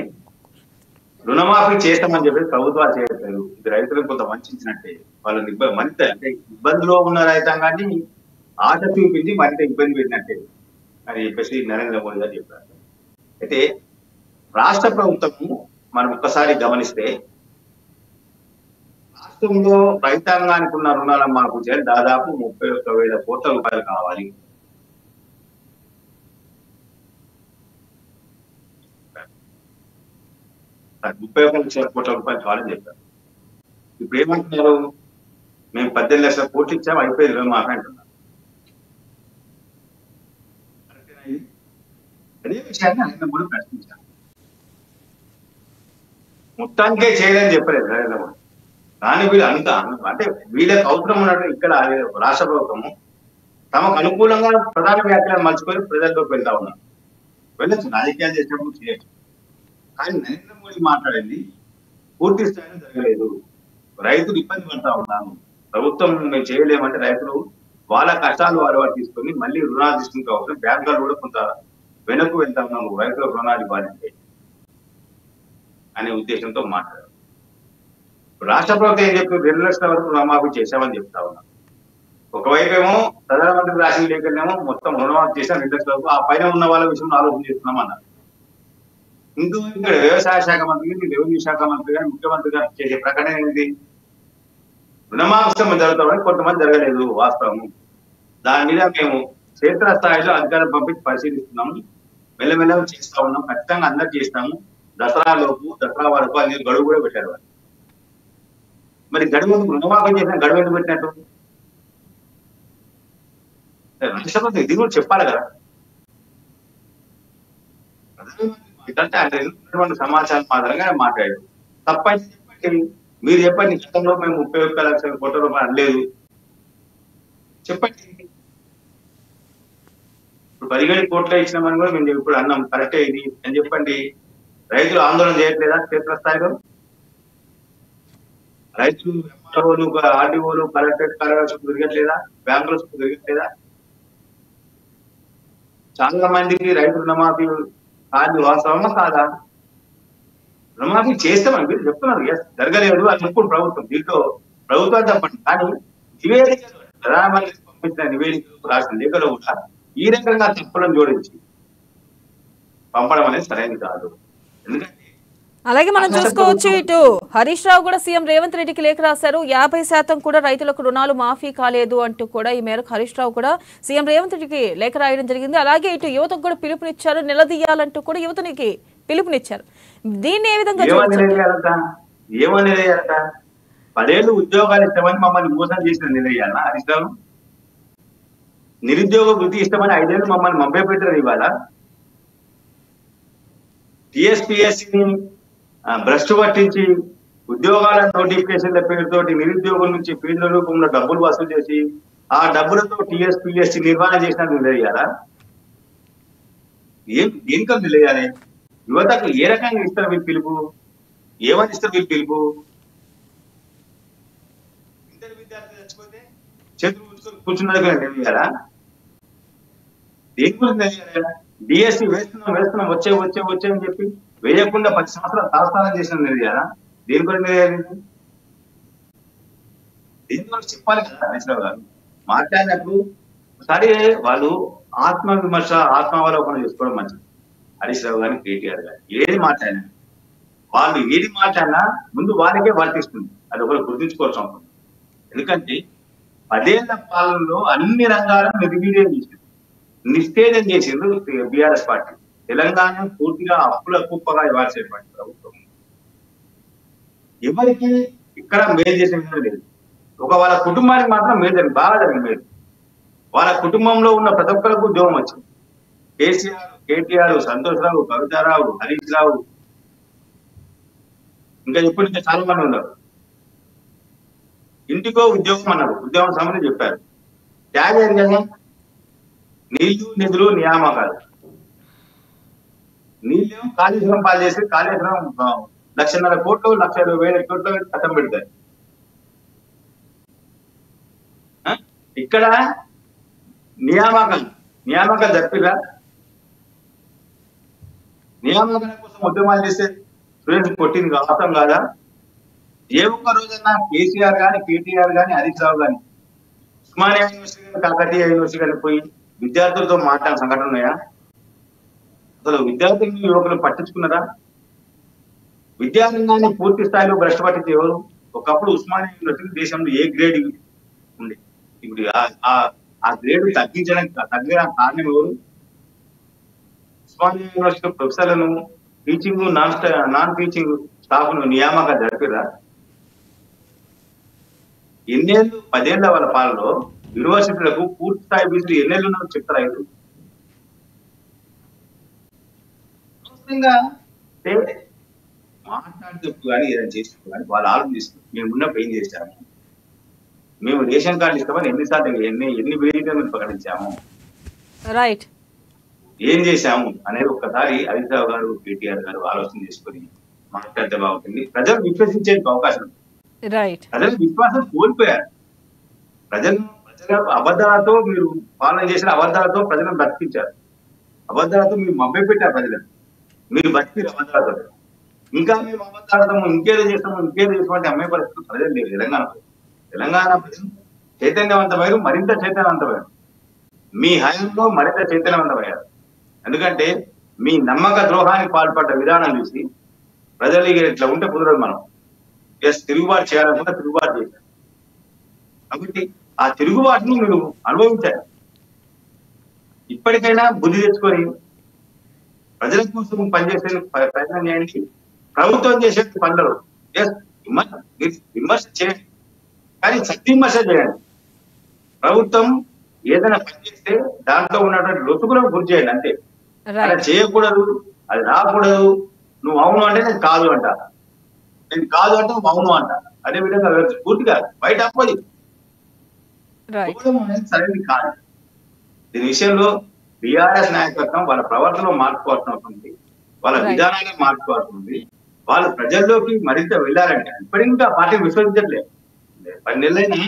రుణమాఫీ చేస్తామని చెప్పేసి ప్రభుత్వాలు చేయట్లేదు. ఇది రైతులకు కొంత వంచినట్టే. వాళ్ళని మరింత అంటే ఇబ్బందిలో ఉన్న రైతాంగాన్ని ఆశ చూపించి మరింత ఇబ్బంది పెట్టినట్టే అని చెప్పేసి నరేంద్ర మోడీ గారు చెప్పారు. అయితే రాష్ట్ర ప్రభుత్వము మనం ఒక్కసారి గమనిస్తే రాష్ట్రంలో రైతాంగానికి ఉన్న రుణాల మాకు చేయాలి దాదాపు 31,000 కోట్ల రూపాయలు కావాలి. కోట్ల రూపాయలు కావాలని చెప్పారు. ఇప్పుడు ఏమంటున్నారు, మేము 18 లక్షల కోట్లు ఇచ్చాము, అయిపోయింది రుణమాఫీ అంటున్నారు. అదే విషయాన్ని నరేంద్ర మోడీ ప్రశ్నించారు. మొత్తానికే చేయలేని చెప్పలేదు నరేంద్ర మోడీ. కానీ వీళ్ళు అంటే వీళ్ళకి అవసరం ఉన్నట్టు ఇక్కడ రాష్ట్ర ప్రభుత్వము తమకు అనుకూలంగా ప్రధాన వ్యాఖ్యలను మలుచుకొని ప్రజల్లోకి వెళ్తా ఉన్నారు. వెళ్ళచ్చు, రాజకీయాలు చేసినప్పుడు చేయొచ్చు. కానీ నరేంద్ర మోడీ మాట్లాడింది పూర్తి స్థాయిలో జరగలేదు. రైతులు ఇబ్బంది పడతా ఉన్నాను, ప్రభుత్వం మేము చేయలేమంటే రైతులు వాళ్ళ కష్టాలు వారు తీసుకొని మళ్ళీ రుణాలు తీసుకుంటూ బ్యాంకులు కూడా కొంత వెనక్కు వెళ్తా ఉన్నాము, రైతుల రుణాలు ఇవ్వాలంటే అనే ఉద్దేశంతో మాట్లాడారు. రాష్ట్ర ప్రభుత్వం ఏం చెప్పి 2 లక్షల వరకు రుణమాఫీ చేశామని చెప్తా ఉన్నాం. ఒకవైపు ఏమో ప్రధానమంత్రి రాసిన లేఖనేమో మొత్తం రుణమాఫీ చేశాం 2 లక్షల వరకు, ఆ పైన ఉన్న వాళ్ళ విషయంలో ఆలోచన చేస్తున్నాం అన్నారు. ఇంకొక ఇక్కడ వ్యవసాయ శాఖ మంత్రి గారు, రెవెన్యూ శాఖ మంత్రి గారు, ముఖ్యమంత్రి గారు చేసే ప్రకటన ఏంటి, రుణమాఫీ జరుగుతామని కొంతమంది జరగలేదు వాస్తవం. దాని మీద మేము క్షేత్రస్థాయిలో అధికారులు పంపించి పరిశీలిస్తున్నాము, మెల్లమెల్లగా చేస్తా ఉన్నాం, ఖచ్చితంగా అందరు చేస్తాము, దసరా వరకు అన్ని గడువు కూడా పెట్టారు వాళ్ళు. మరి గడువు రుణమాఫీ చేసిన గడువు ఎందుకు పెట్టినట్టు రాష్ట్రపతి ఇది కూడా చెప్పాలి కదా. ప్రధానమంత్రి ఆయన సమాచారం ఆధారంగా మాట్లాడారు. తప్పైతే చెప్పండి, మీరు చెప్పండి, గతంలో మేము 31 లక్షల కోట్ల రూపాయలు అనలేదు చెప్పండి. ఇప్పుడు 17 కోట్లు ఇచ్చినామని కూడా మేము ఇప్పుడు అన్నాం, కరెక్టే ఇది అని చెప్పండి. రైతులు ఆందోళన చేయట్లేదా క్షేత్రస్థాయిలో? రైతులు ఎంఆర్ఓలు, ఆర్డీఓలు, కలెక్టరేట్ కార్యాలయం తిరగట్లేదా? బ్యాంకుల చుట్టూ తిరగట్లేదా? చాలా మందికి రైతు రుణమాఫీ కాదు, వాస్తవమా కాదా? రుణమాఫీ చేస్తామని మీరు చెప్తున్నారు, జరగలేదు అని చెప్పుడు ప్రభుత్వం. దీంట్లో ప్రభుత్వాలు తప్పండి. కానీ నివేదిక ప్రధానమంత్రికి పంపించిన నివేదికలు రాసిన లేఖలో కూడా ఈ రకంగా తప్పులను జోడించి పంపడం అనేది సరైనది కాదు. ఎందుకంటే అలాగే మనం చూసుకోవచ్చు, ఇటు హరీష్ రావు కూడా సీఎం రేవంత్ రెడ్డికి లేఖ రాశారు. 50% కూడా రైతులకు రుణాలు మాఫీ కాలేదు అంటూ కూడా ఈ మేరకు హరీష్ రావు కూడా సీఎం రేవంత్ రెడ్డికి లేఖ రాయడం జరిగింది. అలాగే ఇటు యువతకు కూడా పిలుపునిచ్చారు, నిలదీయాలంటూ కూడా యువతనికి పిలుపునిచ్చారు. దీన్ని ఏ విధంగా ఏమని 10 ఏళ్ళు ఉద్యోగాలు ఇస్తామని మమ్మల్ని మోసం చేసిన నిలదీయాలా హరీష్ రావు? నిరుద్యోగ వృత్తి ఇస్తామని 5 ఏళ్ళు మమ్మల్ని మభ్యపెట్టారు. ఇవాళ టీఎస్పీఎస్సీని భ్రష్టు పట్టించి ఉద్యోగాల నోటిఫికేషన్ల పేరుతోటి నిరుద్యోగుల నుంచి ఫీజుల రూపంలో డబ్బులు వసూలు చేసి ఆ డబ్బులతో టీఎస్పీఎస్సీ నిర్వహణ చేసినట్టు నిలదీయాలా? దేనికో నిలదీయాలి? యువతకు ఏ రకంగా ఇస్తారు వీళ్ళు పిలుపు? ఏమని ఇస్తారు వీళ్ళు పిలుపు? ఇంటర్ విద్యార్థి చచ్చిపోతే చేతులు ఉంచుకొని కూర్చున్నది నిలదీయాలా? దేని గురించి నిలదీయాలి? డిఎస్సీ వేస్తున్నాం వచ్చే అని చెప్పి వేయకుండా 10 సంవత్సరాలు తలస్థానం చేసిన నిలదీయాలా? దేని గురించి నిలదీయాలి? దేని గురించి చెప్పాలి కదా హరీష్ రావు గారు. మాట్లాడినప్పుడు ఒకసారి వాళ్ళు ఆత్మవిమర్శ, ఆత్మావలోకనం చేసుకోవడం మంచిది. హరీష్ రావు గారిని, కేటీఆర్ గారు ఏది మాట్లాడినా వాళ్ళు ఏది మాట్లాడినా ముందు వాళ్ళకే వర్తిస్తుంది. అది ఒకరు గుర్తించుకోవాల్సి ఉంటుంది. ఎందుకంటే 10 ఏళ్ల పాలనలో అన్ని రంగాలను నిర్వీర్యం చేసింది, నిస్తేజం చేసిండ్రు బీఆర్ఎస్ పార్టీ. తెలంగాణ పూర్తిగా అప్పుల కుప్పగా ఇవ్వాల్సినటువంటి ప్రభుత్వం. ఎవరికి ఇక్కడ మేలు చేసిన విధంగా లేదు. ఒక వాళ్ళ కుటుంబానికి మాత్రం మేలు జరిగింది, బాగా జరిగింది మేలు. వాళ్ళ కుటుంబంలో ఉన్న ప్రతి ఒక్కరికి ఉద్యోగం వచ్చింది. కేసీఆర్, కేటీఆర్, సంతోష్ రావు, కవితారావు, హరీష్ రావు, ఇంకా ఇప్పుడు ఇంకా చాలా మంది ఉన్నారు. ఇంటికో ఉద్యోగం అన్నారు, ఉద్యోగం సంబంధించి చెప్పారు. ట్యాగ్ ఏంటి కదా, నీళ్లు నిధులు నియామకాలు. నీళ్ళేమో కాళేశ్వరం పాలు చేసి కాళేశ్వరం 1,50,000 కోట్లు 1,20,000 కోట్లు కథం పెడతారు. ఇక్కడ నియామకాలు జరిపిరా? నియామకాల కోసం ఉద్యమాలు చేస్తే స్టూడెంట్స్ కొట్టింది వాస్తవం కాదా? ఏ ఒక్క రోజన్నా కేసీఆర్ కానీ, కేటీఆర్ కానీ, హరీష్ రావు కానీ ఉస్మానియా యూనివర్సిటీ కానీ, కాకతీయ యూనివర్సిటీ కానీ పోయి విద్యార్థులతో మాట్లాడిన సంఘటన ఉన్నాయా? అసలు విద్యార్థులను, యువకులు పట్టించుకున్నారా? విద్యారంగాన్ని పూర్తి స్థాయిలో భ్రష్టు పట్టించి ఎవరు? ఒకప్పుడు ఉస్మానియా యూనివర్సిటీ దేశంలో ఏ గ్రేడ్ ఉంది, ఇప్పుడు ఆ గ్రేడ్ తగ్గించడానికి తగ్గిన కారణం ఎవరు? ఉస్మానియా యూనివర్సిటీ ప్రొఫెసర్లను, టీచింగ్ నాన్ టీచింగ్ స్టాఫ్ ను నియామకాలు జరిపిరా? ఎన్నేళ్ళు, 10 ఏళ్ల వాళ్ళ పాలలో యూనివర్సిటీలకు పూర్తి స్థాయి ఫీజులు ఎన్నేళ్ళు ఉన్నారో చెప్తారా? ఇది మాట్లాడితే కానీ ఏదైనా చేసినప్పుడు కానీ వాళ్ళు ఆలోచిస్తారు, మేము ఉన్నప్పుడు ఏం చేశాము, మేము రేషన్ కార్డు ఇస్తామని ఎన్నిసార్లు ఎన్ని వేదికలను ప్రకటించాము, రైట్, ఏం చేశాము అనేది ఒక్కసారి హరీష్ రావు గారు, కేటీఆర్ గారు ఆలోచన చేసుకొని మాట్లాడితే బాగుంటుంది. ప్రజలు విశ్వసించే అవకాశం ఉంది. ప్రజలు విశ్వాసం కోల్పోయారు. ప్రజల అబద్ధాలతో మీరు పాలన చేసిన అబద్ధాలతో ప్రజలను బ్రతికించారు. అబద్ధాలతో మీరు మభ్యపెట్టారు ప్రజలను. మీరు బతికి అబద్ధాలతో ఇంకా మేము అబద్ధాలతో ఇంకేదో చేస్తామంటే అమ్మే పరిస్థితులు ప్రజలు లేవు. తెలంగాణ ప్రజలు చైతన్యవంతమయ్యారు, మరింత చైతన్యవంతమయ్యారు. మీ హయాంలో మరింత చైతన్యవంతమయ్యారు. ఎందుకంటే మీ నమ్మక ద్రోహానికి పాల్పడ్డ విధానం చూసి ప్రజలు ఇట్లా ఉంటే కుదరదు. మనం తిరుగుబాటు చేయాలనుకుంటే తిరుగుబాటు చేశారు. కాబట్టి ఆ తిరుగుబాటును మీరు అనుభవించారు. ఇప్పటికైనా బుద్ధి తెచ్చుకొని ప్రజల కోసం పనిచేసే ప్రయత్నం చేయండి. ప్రభుత్వం చేసే పనులు విమర్శ చేయండి, కానీ సద్విమర్శ చేయండి. ప్రభుత్వం ఏదైనా పని చేస్తే దాంట్లో ఉన్నటువంటి లొసుగులకు గురి చేయండి అంతే. అలా చేయకూడదు, అది రాకూడదు, నువ్వు అవును అంటే నేను కాదు అంట, నేను కాదు అంటే నువ్వు అవును అంట. అదే విధంగా పూర్తిగా బయట అప్పది అనేది సరైనది కాదు. దీని విషయంలో బీఆర్ఎస్ నాయకత్వం వాళ్ళ ప్రవర్తనలో మార్చుకోవాల్సిన అవసరం ఉంది, వాళ్ళ విధానాన్ని మార్చుకోవాల్సి ఉంది. వాళ్ళు ప్రజల్లోకి మరింత వెళ్ళాలంటే ఇప్పటికి ఇంకా పార్టీని విశ్వసించట్లేదు. 10 నెలలైనా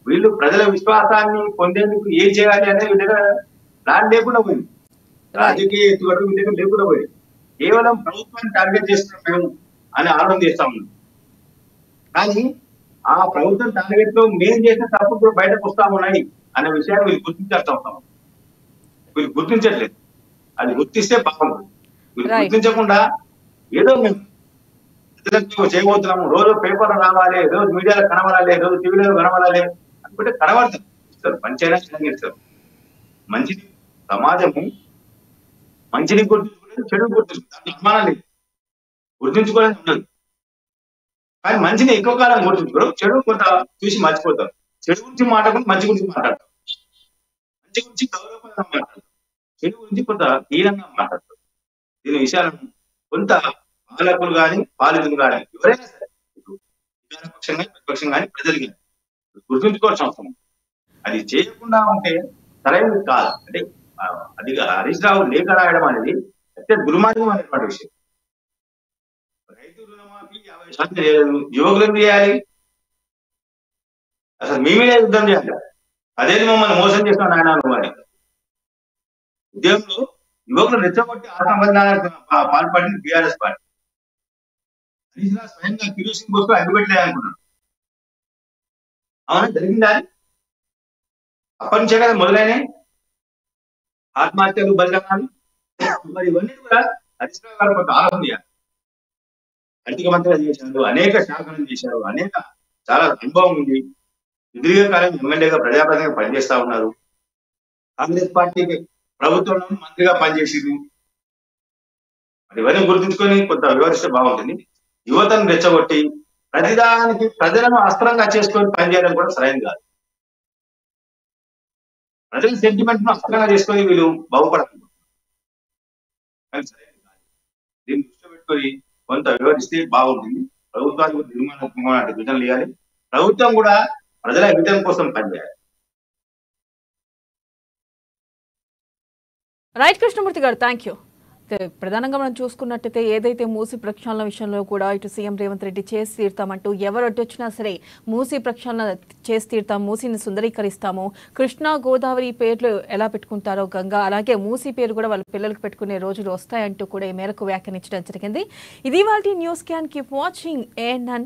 వీళ్ళు ప్రజల విశ్వాసాన్ని పొందేందుకు ఏం చేయాలి అనేది వీళ్ళ దగ్గర ప్లాన్ లేకుండా పోయింది. రాజకీయ ఎత్తుగడలు వీళ్ళ దగ్గర లేకుండా పోయింది. కేవలం ప్రభుత్వాన్ని టార్గెట్ చేస్తున్నాం మేము అని ఆలోచన చేస్తా ఉన్నాం. కానీ ఆ ప్రభుత్వం టార్గెట్ లో మేము చేసిన తప్పు కూడా బయటకు వస్తా ఉన్నాయి అనే విషయాన్ని వీళ్ళు గుర్తించాల్సి వస్తాం. వీళ్ళు గుర్తించట్లేదు. అది గుర్తిస్తే బాగుంటుంది. వీళ్ళు గుర్తించకుండా ఏదో మేము చేయబోతున్నాము, రోజు పేపర్లు రావాలి, రోజు మీడియాలో కనబడాలి, రోజు టీవీలో కనబడాలి అనుకుంటే కనబడతారు, ఇస్తారు, మంచి అయినా ఇస్తారు. మంచిది సమాజము మంచిని గుర్తించుకుంటే చెడు గుర్తించుకుంటారు, దాంట్లో అనుమానం లేదు. గుర్తించుకోవడానికి ఉండదు. కానీ మంచిని ఎక్కువ కాలం గుర్తించుకోరు, చెడు కొంత చూసి మర్చిపోతారు. చెడు గురించి మాట్లాడుకుంటే మంచి గురించి మాట్లాడతారు, మంచి గురించి గౌరవంగా మాట్లాడతారు, చెడు గురించి కొంత హీనంగా మాట్లాడతారు. దీని విషయాలను కొంత పాలకులు కానీ పాలితులు కానీ ఎవరైనా సరే, పక్షం కానీ ప్రతిపక్షం కానీ ప్రజలు కానీ గుర్తుంచుకోవాల్సిన అవసరం. అది చేయకుండా ఉంటే సరైనది కాదు. అంటే అది హరీష్ రావు లేఖ రాయడం అనేది అత్యంత దుర్మార్గం అనేటువంటి విషయం. రైతు రుణమాఫీ 50% చేయలేదు, యువకులు ఏం చేయాలి? అసలు మీ మీదే యుద్ధం చేయాలి. అదేది మమ్మల్ని మోసం చేస్తున్నాను ఆయన అనుకోవాలి. ఉద్యమంలో యువకులు రెచ్చగొట్టి ఆత్మబంధాలకు పాల్పడింది బీఆర్ఎస్ పార్టీ. హరీష్ రావు స్వయంగా కిరోసిన్ పోస్తూ అడ్డుపెట్టలేదు అనుకున్నాను. అవునా, జరిగిందా? అప్పటి నుంచే కదా మొదలైనాయి ఆత్మహత్యలు, బలిదానాలు. మరి ఇవన్నీ కూడా హరీష్ రావు గారు కొంత ఆలోచన చేయాలి. ఆర్థిక మంత్రిగా చేశారు, అనేక శాఖలను చేశారు, చాలా అనుభవం ఉంది. సుదీర్ఘకాలం ఎమ్మెల్యేగా ప్రజాప్రతినిధిగా పనిచేస్తా ఉన్నారు. కాంగ్రెస్ పార్టీకి ప్రభుత్వంలో మంత్రిగా పనిచేసింది. మరి ఇవన్నీ గుర్తుంచుకొని కొంత వివరిస్తే బాగుంటుంది. యువతను రెచ్చగొట్టి ప్రతిదానికి ప్రజలను అస్త్రంగా చేసుకొని పనిచేయడం కూడా సరైనది కాదు. ప్రజల సెంటిమెంట్ ను అస్త్రంగా చేసుకొని వీళ్ళు బాగుపడతారు. కానీ సరైనది కాదు. దీన్ని దృష్టిలో పెట్టుకొని కొంత వివరిస్తే బాగుంటుంది. ప్రభుత్వానికి నిర్మాణాత్మకమైన విజన్ ఇవ్వాలి. ప్రభుత్వం కూడా ప్రజల హితం కోసం పనిచేయాలి. రైట్ కృష్ణమూర్తి గారు, థ్యాంక్ యూ. ప్రధానంగా మనం చూసుకున్నట్టయితే ఏదైతే మూసీ ప్రక్షాళన విషయంలో కూడా ఇటు సీఎం రేవంత్ రెడ్డి చేసి తీరుతామంటూ ఎవరు అడ్డొచ్చినా సరే మూసీ ప్రక్షాళన చేసి తీరుతాం, మూసీని సుందరీకరిస్తాము, కృష్ణా గోదావరి పేర్లు ఎలా పెట్టుకుంటారో గంగా, అలాగే మూసీ పేరు కూడా వాళ్ళ పిల్లలకు పెట్టుకునే రోజులు వస్తాయంటూ కూడా ఈ మేరకు వ్యాఖ్యానించడం జరిగింది. ఇది వాళ్ళ news can. Keep watching ANN.